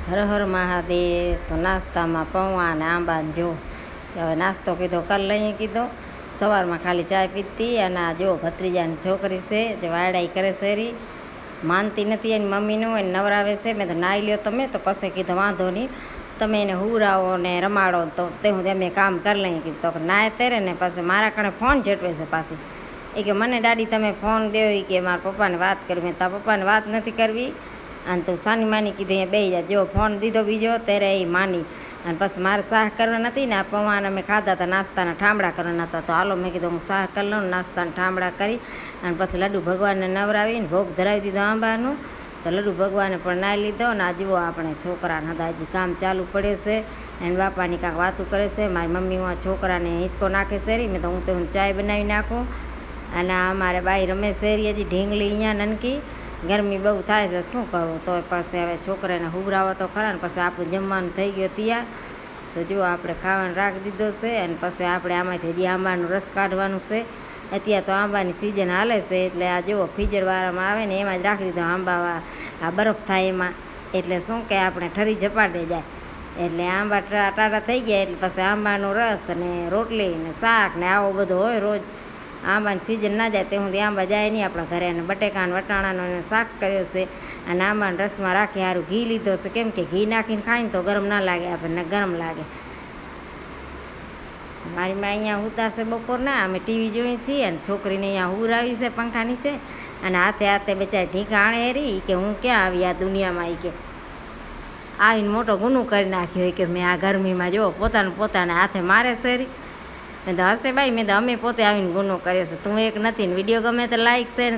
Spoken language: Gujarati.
હર હર મહાદેવ. તો નાસ્તામાં પૌવા અને આંબાને જો હવે નાસ્તો કીધો કરી લઈએ કીધો. સવારમાં ખાલી ચા પીતી અને આ જો ભત્રીજાની છોકરી છે જે વાયડાઈ કરે છે રી માનતી નથી એની મમ્મીનું એને નવરાવે છે. મેં તો નાહી લ્યો તમે તો પછી કીધો વાંધો નહીં તમે એને હુરાવો ને રમાડો તો તે હું અમે કામ કરી લઈએ કીધું. તો નાય તેરે ને પછી મારા કણે ફોન જટવે છે પાછી એ કે મને દાદી તમે ફોન દેવો એ કે મારા પપ્પાને વાત કરવી. મેં તારા પપ્પાને વાત નથી કરવી અને તું સાની માની કીધું અહીંયા બેસી જાય. જો ફોન દીધો બીજો ત્યારે એ માની અને પછી મારે શાહ કરવા નથી ને આ પૌવાને અમે ખાધા હતા નાસ્તાના ઠામડા કરવાના હતા. તો હાલો મેં કીધું હું શાહ કરી લઉં નાસ્તાના ઠામડા કરી અને પછી લડ્ડુ ભગવાનને નવરાવીને ભોગ ધરાવી દીધો આંબાનું. તો લડ્ડુ ભગવાને પણ નાહી લીધો ને આ જુઓ આપણે છોકરાને હતા હજી કામ ચાલુ પડ્યું છે એને બાપાની કાંઈક વાતું કરે છે. મારી મમ્મી હું આ છોકરાને હિંચકો નાખે શેરી મેં તો હું તો ચાય બનાવી નાખું અને અમારે બાઈ રમે શેરી હજી ઢીંગલી અહીંયા નનકી ગરમી બહુ થાય છે શું કરવું. તો પછી હવે છોકરાને હુબરાવો તો ખરા ને પછી આપણું જમવાનું થઈ ગયો તૈયાર. તો જો આપણે ખાવાનું રાખી દીધો છે અને પછી આપણે આમાંથી હજી આંબાનો રસ કાઢવાનું છે. અત્યારે તો આંબાની સિઝન હાલે છે એટલે આ જુઓ ફ્રીઝરવાળામાં આવે ને એમાં જ રાખી દીધો આંબા આ બરફ થાય એમાં એટલે શું કે આપણે ઠરી ઝપાટે જાય એટલે આંબા ટાટા થઈ ગયા એટલે પછી આંબાનો રસ અને રોટલી ને શાક ને આવો બધો હોય રોજ. આંબાની સિઝન ના જાય તે હું આંબા જાય નહીં આપણા ઘરે અને બટેકાને વટાણાનો શાક કર્યો છે અને આંબાને રસમાં રાખી સારું ઘી લીધો છે કેમ કે ઘી નાખીને ખાઈને તો ગરમ ના લાગે આપણને ગરમ લાગે. મારી માં અહીંયા ઉતારશે બપોરના અમે ટીવી જોઈએ છીએ અને છોકરીને અહીંયા હુરાવી છે પંખા નીચે અને હાથે હાથે બચારી ઢીંકાણે હેરી કે હું ક્યાં આવી આ દુનિયામાં એ કે આવીને મોટો ગુનું કરી નાખ્યો કે મેં આ ગરમીમાં જો પોતાને હાથે મારે શેરી. મેં તો હશે ભાઈ મેં તો અમે પોતે આવીને ગુનો કર્યો છે તું એક નથી ને વિડીયો ગમે તો લાઈક શેર